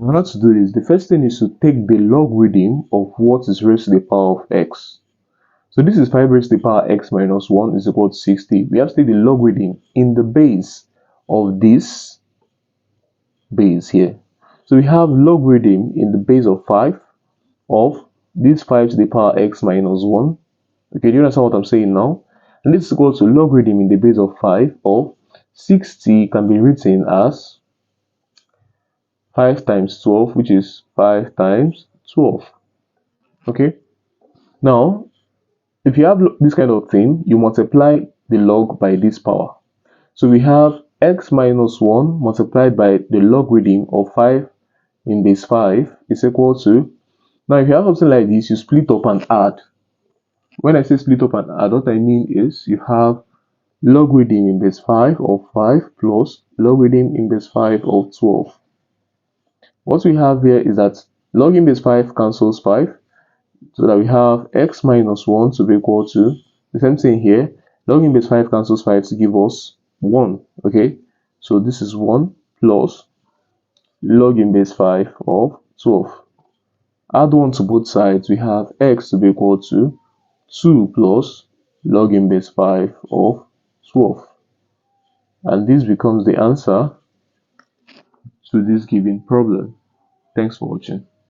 In order to do this, the first thing is to take the logarithm of what is raised to the power of x. So this is 5 raised to the power x minus 1 is equal to 60. We have to take the logarithm in the base of this base here. So we have logarithm in the base of 5 of this 5 to the power x minus 1. Okay, do you understand what I'm saying now? And this is equal to logarithm in the base of 5 of 60 can be written as 5 times 12, which is 5 times 12. Okay, now if you have this kind of thing, you multiply the log by this power. So we have x minus 1 multiplied by the logarithm of 5 in base 5 is equal to, now if you have something like this, you split up and add. When I say split up and add, what I mean is you have logarithm in base 5 of 5 plus logarithm in base 5 of 12. What we have here is that log in base 5 cancels 5, so that we have x minus 1 to be equal to the same thing here. Log in base 5 cancels 5 to give us 1. Okay, so this is 1 plus log in base 5 of 12. Add 1 to both sides, we have x to be equal to 2 plus log in base 5 of 12. And this becomes the answer to this given problem. Thanks for watching.